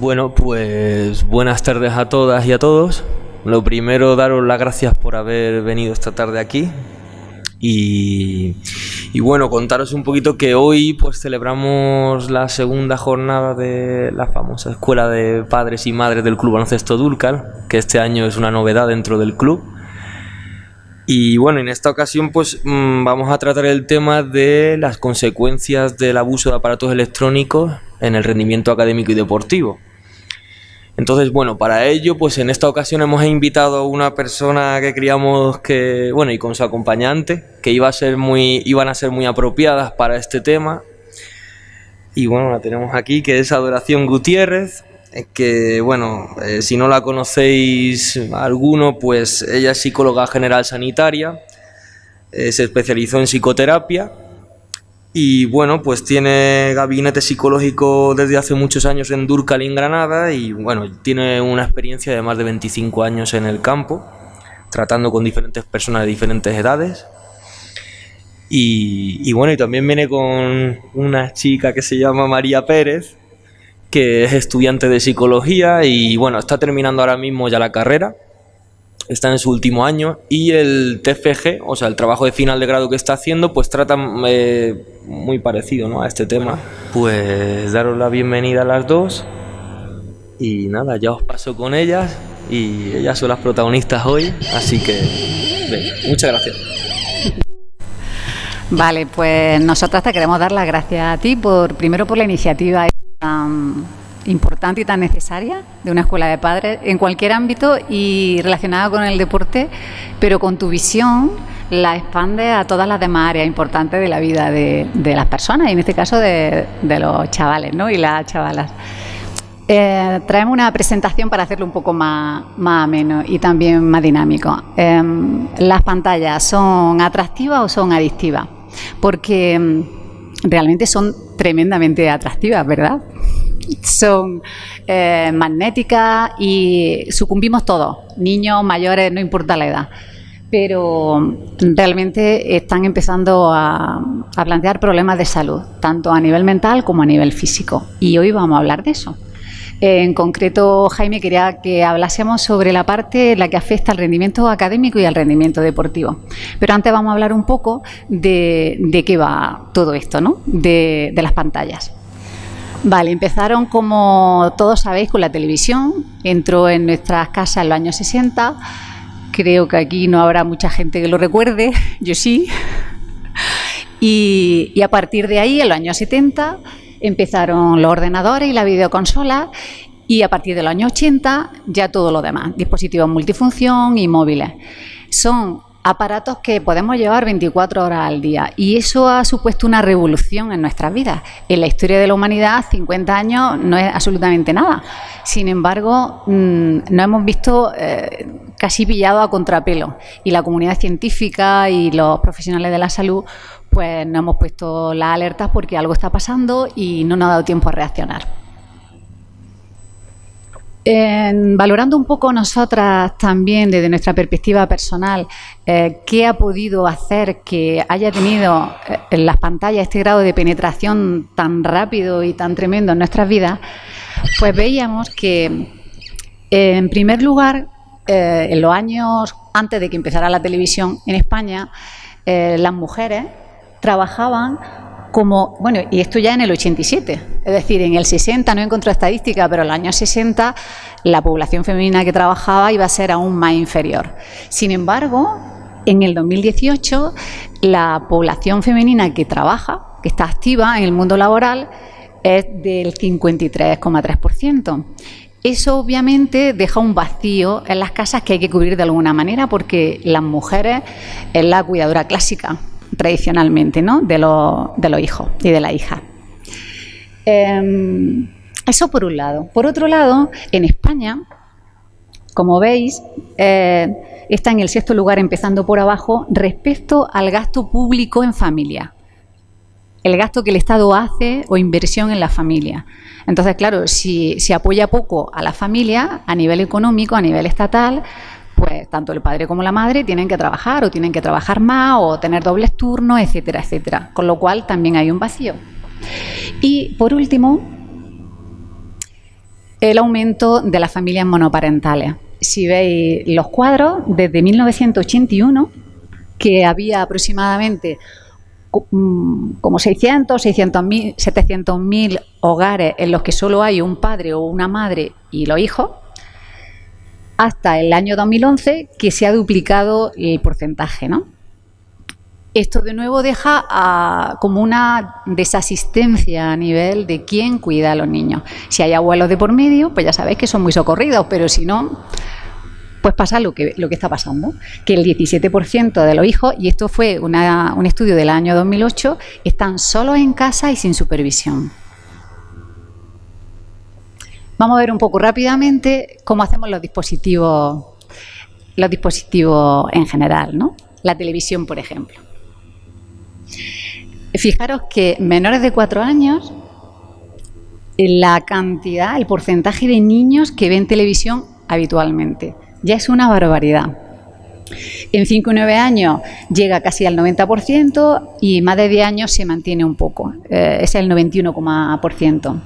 Bueno, pues buenas tardes a todas y a todos. Lo primero, daros las gracias por haber venido esta tarde aquí. Y bueno, contaros un poquito que hoy pues celebramos la segunda jornada de la famosa Escuela de Padres y Madres del Club Baloncesto Dúrcal, que este año es una novedad dentro del club. Y bueno, en esta ocasión pues vamos a tratar el tema de las consecuencias del abuso de aparatos electrónicos en el rendimiento académico y deportivo. Entonces, bueno, para ello, pues en esta ocasión hemos invitado a una persona que creíamos que, bueno, y con su acompañante, que iban a ser muy apropiadas para este tema. Y bueno, la tenemos aquí, que es Adoración Gutiérrez, que, bueno, si no la conocéis alguno, pues ella es psicóloga general sanitaria, se especializó en psicoterapia. Y bueno, pues tiene gabinete psicológico desde hace muchos años en Dúrcal, en Granada, y bueno, tiene una experiencia de más de 25 años en el campo, tratando con diferentes personas de diferentes edades. Y bueno, y también viene con una chica que se llama María Pérez, que es estudiante de psicología y bueno, está terminando ahora mismo ya la carrera. Está en su último año y el TFG, o sea, el trabajo de final de grado que está haciendo, pues trata muy parecido, ¿no?, a este tema. Pues daros la bienvenida a las dos y nada, ya os paso con ellas y ellas son las protagonistas hoy, así que muchas gracias. Vale, pues nosotras te queremos dar las gracias a ti primero por la iniciativa tan importante y tan necesaria de una escuela de padres en cualquier ámbito y relacionada con el deporte, pero con tu visión la expandes a todas las demás áreas importantes de la vida de las personas y en este caso de los chavales, ¿no?, y las chavalas. Traemos una presentación para hacerlo un poco más ameno y también más dinámico. ¿Las pantallas son atractivas o son adictivas? Porque realmente son tremendamente atractivas, ¿verdad? Son magnéticas y sucumbimos todos, niños, mayores, no importa la edad. Pero realmente están empezando a plantear problemas de salud, tanto a nivel mental como a nivel físico. Y hoy vamos a hablar de eso. En concreto, Jaime, quería que hablásemos sobre la parte en la que afecta al rendimiento académico y al rendimiento deportivo. Pero antes vamos a hablar un poco de qué va todo esto, ¿no?, de las pantallas. Vale, empezaron, como todos sabéis, con la televisión. Entró en nuestras casas en los años 60. Creo que aquí no habrá mucha gente que lo recuerde, yo sí. Y a partir de ahí, en los años 70, empezaron los ordenadores y la videoconsola. Y a partir de los años 80, ya todo lo demás, dispositivos multifunción y móviles. Son aparatos que podemos llevar 24 horas al día y eso ha supuesto una revolución en nuestras vidas. En la historia de la humanidad, 50 años no es absolutamente nada. Sin embargo, nos hemos visto casi pillados a contrapelo y la comunidad científica y los profesionales de la salud pues nos hemos puesto las alertas porque algo está pasando y no nos ha dado tiempo a reaccionar. Valorando un poco nosotras también desde nuestra perspectiva personal qué ha podido hacer que haya tenido en las pantallas este grado de penetración tan rápido y tan tremendo en nuestras vidas, pues veíamos que en primer lugar en los años antes de que empezara la televisión en España las mujeres trabajaban como, bueno, y esto ya en el 87, es decir, en el 60 no encontré estadística, pero en los años 60 la población femenina que trabajaba iba a ser aún más inferior. Sin embargo, en el 2018 la población femenina que trabaja, que está activa en el mundo laboral, es del 53,3%. Eso obviamente deja un vacío en las casas que hay que cubrir de alguna manera porque las mujeres es la cuidadora clásica tradicionalmente, ¿no?, de los hijos y de la hija. Eso por un lado. Por otro lado, en España, como veis, está en el sexto lugar, empezando por abajo, respecto al gasto público en familia. El gasto que el Estado hace o inversión en la familia. Entonces, claro, si se apoya poco a la familia a nivel económico, a nivel estatal, pues tanto el padre como la madre tienen que trabajar o tienen que trabajar más o tener dobles turnos, etcétera, etcétera. Con lo cual también hay un vacío. Y por último, el aumento de las familias monoparentales. Si veis los cuadros, desde 1981, que había aproximadamente como 600.000, 700.000 hogares en los que solo hay un padre o una madre y los hijos, hasta el año 2011 que se ha duplicado el porcentaje, ¿no? Esto de nuevo deja como una desasistencia a nivel de quién cuida a los niños. Si hay abuelos de por medio, pues ya sabéis que son muy socorridos, pero si no, pues pasa lo que está pasando, que el 17% de los hijos, y esto fue un estudio del año 2008, están solos en casa y sin supervisión. Vamos a ver un poco rápidamente cómo hacemos los dispositivos en general, ¿no? La televisión, por ejemplo. Fijaros que menores de 4 años, la cantidad, el porcentaje de niños que ven televisión habitualmente, ya es una barbaridad. En 5 y 9 años llega casi al 90% y más de 10 años se mantiene un poco, es el 91%.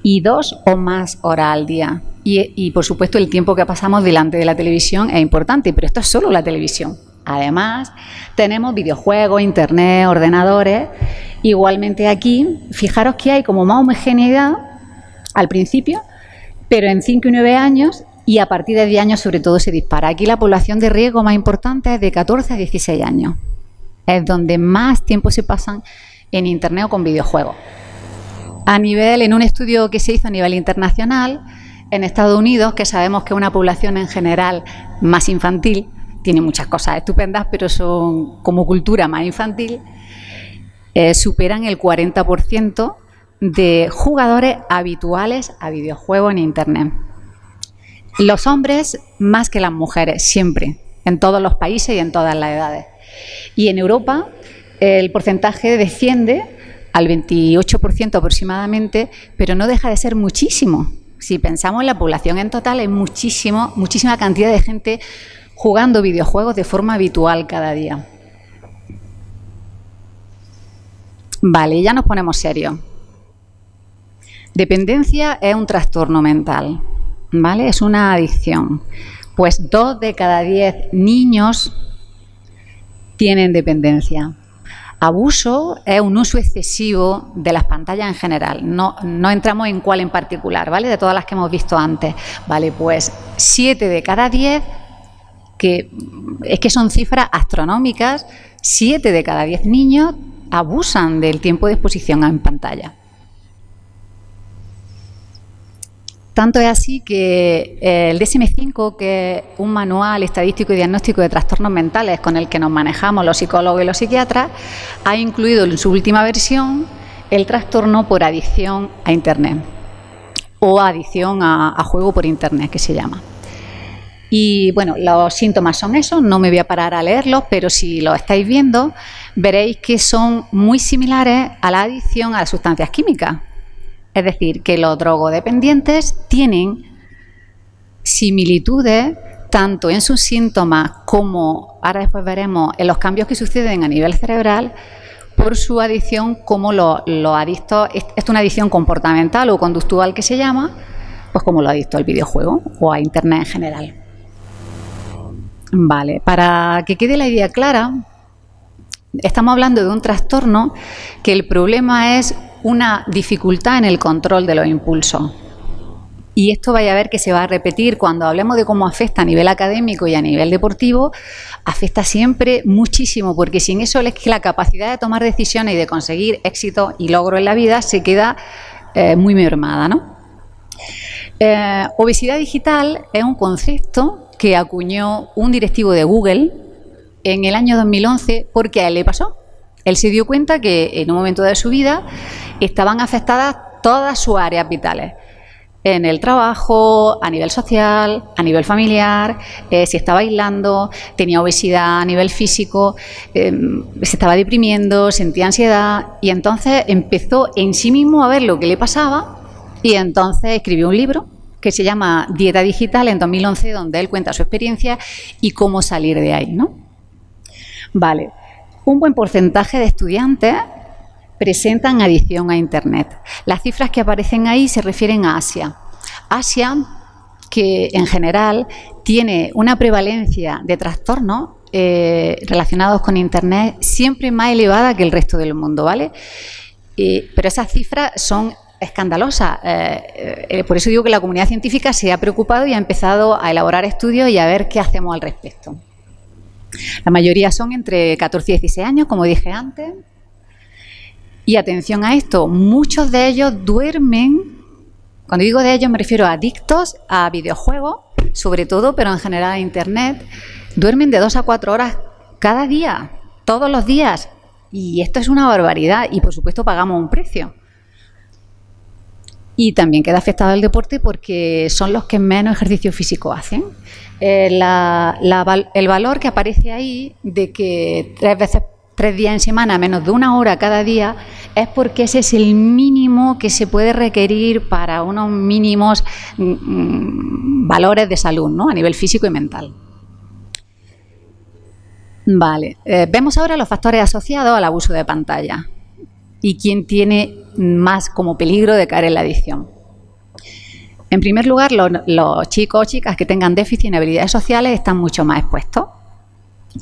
Y 2 o más horas al día. Y por supuesto el tiempo que pasamos delante de la televisión es importante, pero esto es solo la televisión. Además, tenemos videojuegos, internet, ordenadores. Igualmente aquí, fijaros que hay como más homogeneidad al principio, pero en 5 y 9 años y a partir de 10 años sobre todo se dispara. Aquí la población de riesgo más importante es de 14 a 16 años. Es donde más tiempo se pasan en internet o con videojuegos. En un estudio que se hizo a nivel internacional, en Estados Unidos, que sabemos que es una población en general más infantil, tiene muchas cosas estupendas, pero son como cultura más infantil, superan el 40% de jugadores habituales a videojuegos en internet. Los hombres más que las mujeres, siempre, en todos los países y en todas las edades. Y en Europa el porcentaje desciende al 28% aproximadamente, pero no deja de ser muchísimo. Si pensamos en la población en total, es muchísima cantidad de gente jugando videojuegos de forma habitual cada día. Vale, ya nos ponemos serios. Dependencia es un trastorno mental, ¿vale? Es una adicción. Pues 2 de cada 10 niños tienen dependencia. Abuso es un uso excesivo de las pantallas en general. No entramos en cuál en particular, ¿vale? De todas las que hemos visto antes. Vale, pues 7 de cada 10, que es que son cifras astronómicas, 7 de cada 10 niños abusan del tiempo de exposición en pantalla. Tanto es así que el DSM-5, que es un manual estadístico y diagnóstico de trastornos mentales con el que nos manejamos los psicólogos y los psiquiatras, ha incluido en su última versión el trastorno por adicción a Internet o adicción a juego por Internet, que se llama. Y bueno, los síntomas son esos, no me voy a parar a leerlos, pero si los estáis viendo, veréis que son muy similares a la adicción a las sustancias químicas. Es decir, que los drogodependientes tienen similitudes tanto en sus síntomas como, ahora después veremos, en los cambios que suceden a nivel cerebral por su adicción, como los adictos, es una adicción comportamental o conductual que se llama, pues como los adictos al videojuego o a Internet en general. Vale, para que quede la idea clara, estamos hablando de un trastorno que el problema es una dificultad en el control de los impulsos. Y esto vaya a ver que se va a repetir cuando hablemos de cómo afecta a nivel académico y a nivel deportivo, afecta siempre muchísimo, porque sin eso es que la capacidad de tomar decisiones y de conseguir éxito y logro en la vida se queda muy mermada, ¿no? Obesidad digital es un concepto que acuñó un directivo de Google en el año 2011 porque a él le pasó. Él se dio cuenta que en un momento de su vida estaban afectadas todas sus áreas vitales. En el trabajo, a nivel social, a nivel familiar, se estaba aislando, tenía obesidad a nivel físico, se estaba deprimiendo, sentía ansiedad y entonces empezó en sí mismo a ver lo que le pasaba y entonces escribió un libro que se llama Dieta Digital en 2011, donde él cuenta su experiencia y cómo salir de ahí, ¿no? Vale. Un buen porcentaje de estudiantes presentan adicción a Internet. Las cifras que aparecen ahí se refieren a Asia. Asia, que en general tiene una prevalencia de trastornos relacionados con Internet siempre más elevada que el resto del mundo, ¿vale? Pero esas cifras son escandalosas. Por eso digo que la comunidad científica se ha preocupado y ha empezado a elaborar estudios y a ver qué hacemos al respecto. La mayoría son entre 14 y 16 años, como dije antes. Y atención a esto, muchos de ellos duermen, cuando digo de ellos me refiero a adictos a videojuegos, sobre todo, pero en general a Internet, duermen de 2 a 4 horas cada día, todos los días. Y esto es una barbaridad y, por supuesto, pagamos un precio. Y también queda afectado el deporte porque son los que menos ejercicio físico hacen. El valor que aparece ahí de que 3 días en semana, menos de 1 hora cada día, es porque ese es el mínimo que se puede requerir para unos mínimos valores de salud, ¿no? A nivel físico y mental. Vale, vemos ahora los factores asociados al abuso de pantalla y quién tiene más como peligro de caer en la adicción. En primer lugar, los chicos o chicas que tengan déficit en habilidades sociales están mucho más expuestos,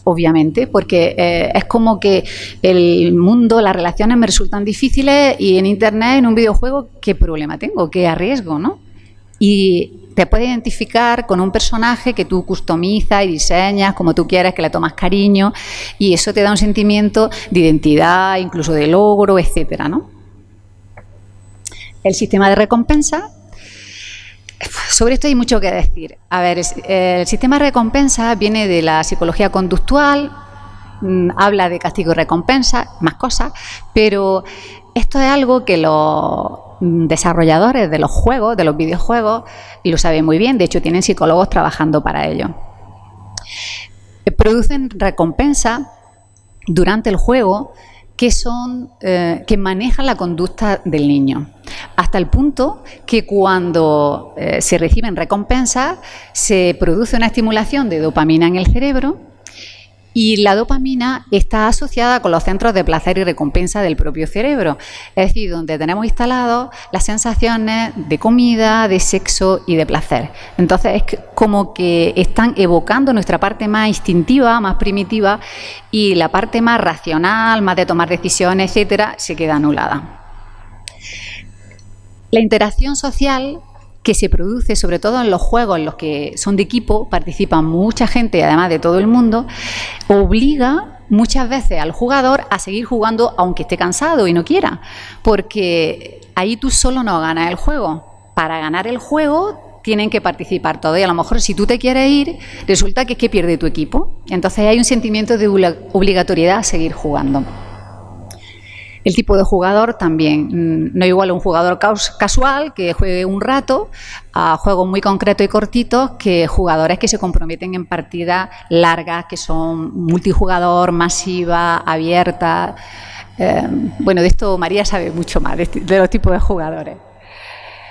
obviamente, porque es como que el mundo, las relaciones me resultan difíciles y en Internet, en un videojuego, ¿qué problema tengo? ¿Qué arriesgo, no? Y te puedes identificar con un personaje que tú customizas y diseñas como tú quieres, que le tomas cariño, y eso te da un sentimiento de identidad, incluso de logro, etcétera, ¿no? El sistema de recompensa. Sobre esto hay mucho que decir. A ver, el sistema de recompensa viene de la psicología conductual, habla de castigo y recompensa, más cosas, pero esto es algo que los desarrolladores de los juegos, de los videojuegos, lo saben muy bien. De hecho, tienen psicólogos trabajando para ello. Producen recompensa durante el juego que manejan la conducta del niño, hasta el punto que cuando se reciben recompensas se produce una estimulación de dopamina en el cerebro, y la dopamina está asociada con los centros de placer y recompensa del propio cerebro, es decir, donde tenemos instalados las sensaciones de comida, de sexo y de placer. Entonces es como que están evocando nuestra parte más instintiva, más primitiva, y la parte más racional, más de tomar decisiones, etcétera, se queda anulada. La interacción social que se produce, sobre todo en los juegos en los que son de equipo, participan mucha gente, además de todo el mundo, obliga muchas veces al jugador a seguir jugando aunque esté cansado y no quiera, porque ahí tú solo no ganas el juego. Para ganar el juego tienen que participar todos, y a lo mejor si tú te quieres ir, resulta que es que pierde tu equipo. Entonces hay un sentimiento de obligatoriedad a seguir jugando. El tipo de jugador también, no igual a un jugador casual que juegue un rato a juegos muy concretos y cortitos que jugadores que se comprometen en partidas largas, que son multijugador, masivas, abiertas. Bueno, de esto María sabe mucho más, de los tipos de jugadores.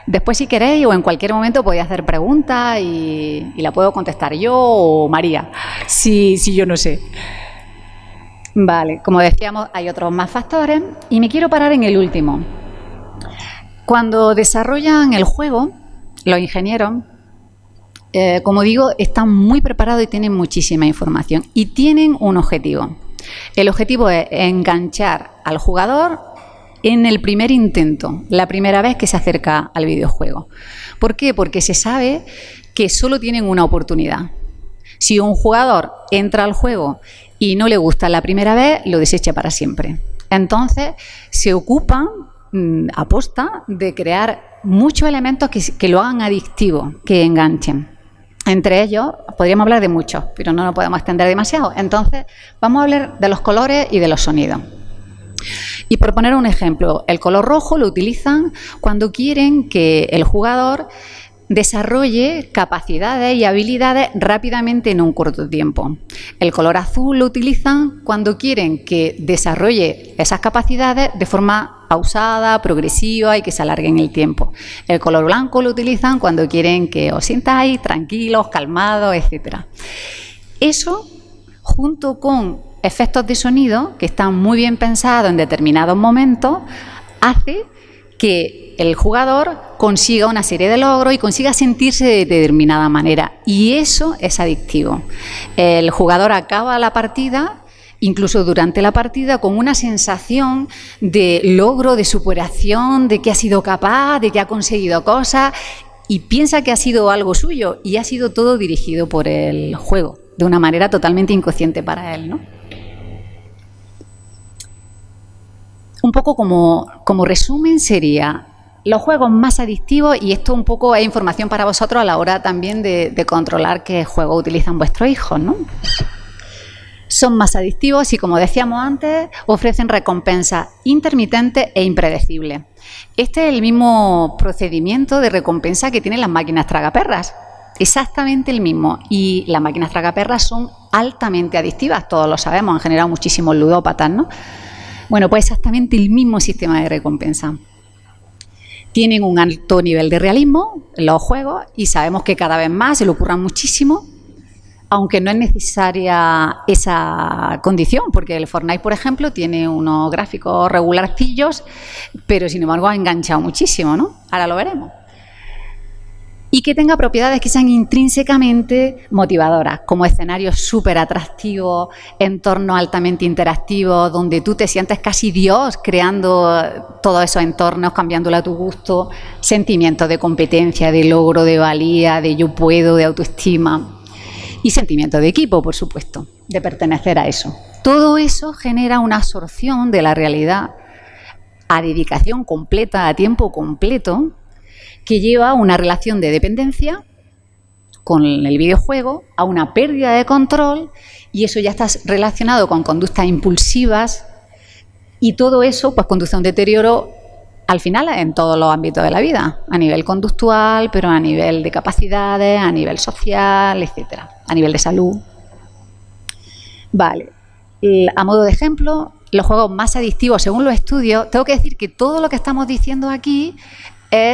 Después, si queréis, o en cualquier momento podéis hacer preguntas y la puedo contestar yo o María, si yo no sé. Vale, como decíamos, hay otros más factores y me quiero parar en el último. Cuando desarrollan el juego, los ingenieros, como digo, están muy preparados y tienen muchísima información y tienen un objetivo. El objetivo es enganchar al jugador en el primer intento, la primera vez que se acerca al videojuego. ¿Por qué? Porque se sabe que solo tienen una oportunidad. Si un jugador entra al juego y no le gusta la primera vez, lo desecha para siempre. Entonces, se ocupan, aposta, de crear muchos elementos que lo hagan adictivo, que enganchen. Entre ellos, podríamos hablar de muchos, pero no nos podemos extender demasiado. Entonces, vamos a hablar de los colores y de los sonidos. Y por poner un ejemplo, el color rojo lo utilizan cuando quieren que el jugador desarrolle capacidades y habilidades rápidamente en un corto tiempo. El color azul lo utilizan cuando quieren que desarrolle esas capacidades de forma pausada, progresiva y que se alargue en el tiempo. El color blanco lo utilizan cuando quieren que os sintáis tranquilos, calmados, etc. Eso, junto con efectos de sonido que están muy bien pensados en determinados momentos, hace que el jugador consiga una serie de logros y consiga sentirse de determinada manera. Y eso es adictivo. El jugador acaba la partida, incluso durante la partida, con una sensación de logro, de superación, de que ha sido capaz, de que ha conseguido cosas, y piensa que ha sido algo suyo, y ha sido todo dirigido por el juego, de una manera totalmente inconsciente para él, ¿no? Un poco como resumen sería los juegos más adictivos, y esto un poco es información para vosotros a la hora también de controlar qué juegos utilizan vuestros hijos, ¿no? Son más adictivos y, como decíamos antes, ofrecen recompensas intermitentes e impredecibles. Este es el mismo procedimiento de recompensa que tienen las máquinas tragaperras. Exactamente el mismo. Y las máquinas tragaperras son altamente adictivas, todos lo sabemos, han generado muchísimos ludópatas, ¿no? Bueno, pues exactamente el mismo sistema de recompensa. Tienen un alto nivel de realismo los juegos y sabemos que cada vez más se le ocurran muchísimo, aunque no es necesaria esa condición, porque el Fortnite, por ejemplo, tiene unos gráficos regularcillos, pero sin embargo ha enganchado muchísimo, ¿no? Ahora lo veremos. Y que tenga propiedades que sean intrínsecamente motivadoras, como escenarios súper atractivos, entornos altamente interactivos, donde tú te sientes casi Dios creando todos esos entornos, cambiándolo a tu gusto, sentimientos de competencia, de logro, de valía, de yo puedo, de autoestima. Y sentimiento de equipo, por supuesto, de pertenecer a eso. Todo eso genera una absorción de la realidad a dedicación completa, a tiempo completo, que lleva a una relación de dependencia con el videojuego, a una pérdida de control, y eso ya está relacionado con conductas impulsivas, y todo eso pues conduce a un deterioro al final en todos los ámbitos de la vida, a nivel conductual, pero a nivel de capacidades, a nivel social, etcétera, a nivel de salud. Vale, a modo de ejemplo, los juegos más adictivos según los estudios, tengo que decir que todo lo que estamos diciendo aquí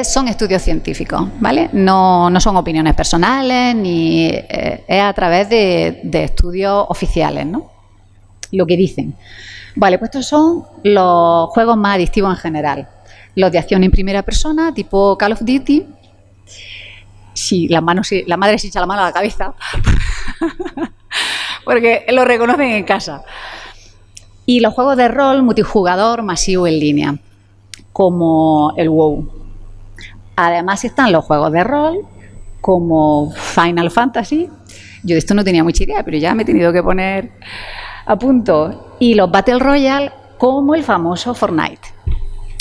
son estudios científicos, ¿vale? No son opiniones personales, ni es a través de estudios oficiales, ¿no? Lo que dicen. Vale, pues estos son los juegos más adictivos en general. Los de acción en primera persona, tipo Call of Duty. Sí, la madre se echa la mano a la cabeza porque lo reconocen en casa. Y los juegos de rol multijugador masivo en línea, como el WoW. Además están los juegos de rol, como Final Fantasy. Yo de esto no tenía mucha idea, pero ya me he tenido que poner a punto. Y los Battle Royale, como el famoso Fortnite.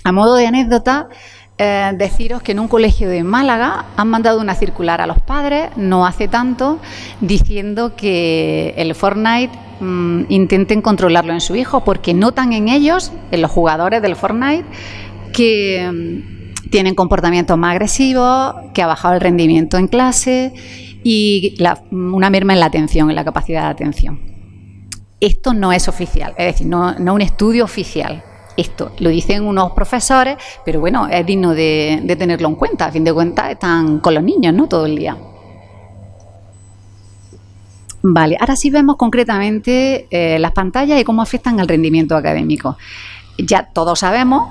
A modo de anécdota, deciros que en un colegio de Málaga han mandado una circular a los padres, no hace tanto, diciendo que el Fortnite intenten controlarlo en su hijo, porque notan en ellos, en los jugadores del Fortnite, que tienen comportamientos más agresivos, que ha bajado el rendimiento en clase y una merma en la atención, en la capacidad de atención. Esto no es oficial, es decir, no un estudio oficial. Esto lo dicen unos profesores, pero bueno, es digno de tenerlo en cuenta. A fin de cuentas, están con los niños, ¿no? Todo el día. Vale, ahora sí vemos concretamente las pantallas y cómo afectan al rendimiento académico. Ya todos sabemos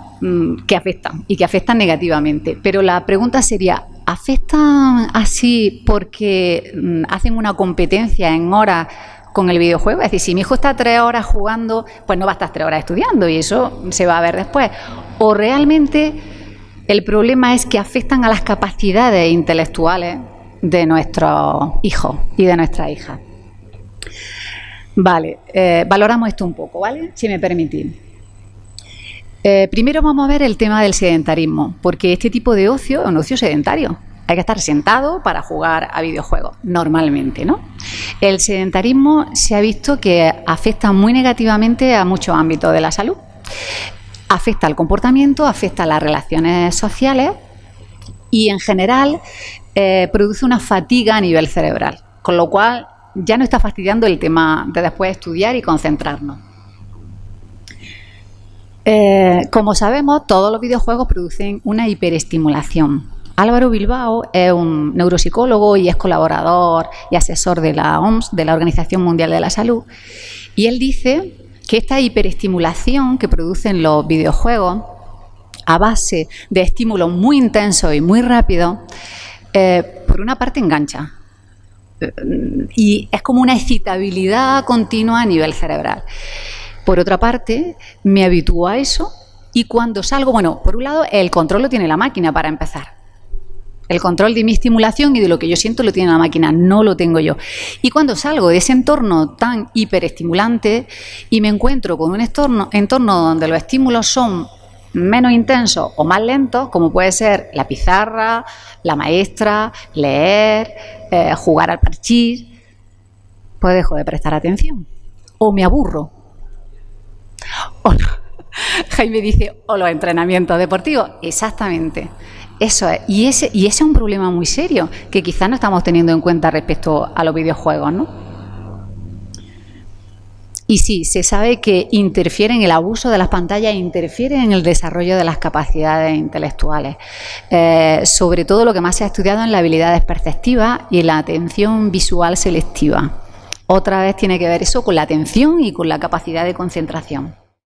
que afectan y que afectan negativamente, pero la pregunta sería, ¿afectan así porque hacen una competencia en horas con el videojuego? Es decir, si mi hijo está 3 horas jugando, pues no va a estar 3 horas estudiando y eso se va a ver después. ¿O realmente el problema es que afectan a las capacidades intelectuales de nuestros hijos y de nuestras hijas? Vale, valoramos esto un poco, ¿vale? Si me permitís. Primero vamos a ver el tema del sedentarismo, porque este tipo de ocio es un ocio sedentario. Hay que estar sentado para jugar a videojuegos, normalmente, ¿no? El sedentarismo se ha visto que afecta muy negativamente a muchos ámbitos de la salud. Afecta al comportamiento, afecta a las relaciones sociales y, en general, produce una fatiga a nivel cerebral, con lo cual ya no está fastidiando el tema de después estudiar y concentrarnos. Como sabemos, todos los videojuegos producen una hiperestimulación. Álvaro Bilbao es un neuropsicólogo y es colaborador y asesor de la OMS, de la Organización Mundial de la Salud, Y él dice que esta hiperestimulación que producen los videojuegos a base de estímulos muy intensos y muy rápidos, por una parte engancha. Y es como una excitabilidad continua a nivel cerebral. Por otra parte, me habitúo a eso y cuando salgo, bueno, por un lado, el control lo tiene la máquina para empezar. El control de mi estimulación y de lo que yo siento lo tiene la máquina, no lo tengo yo. Y cuando salgo de ese entorno tan hiperestimulante y me encuentro con un entorno donde los estímulos son menos intensos o más lentos, como puede ser la pizarra, la maestra, leer, jugar al parchís, pues dejo de prestar atención. O me aburro. O no. Jaime dice, o los entrenamientos deportivos. Exactamente. Eso es. Y ese es un problema muy serio que quizás no estamos teniendo en cuenta respecto a los videojuegos, ¿no? Y sí, se sabe que interfieren, el abuso de las pantallas interfiere en el desarrollo de las capacidades intelectuales. Sobre todo lo que más se ha estudiado en las habilidades perceptivas y en la atención visual selectiva. Otra vez tiene que ver eso con la atención y con la capacidad de concentración.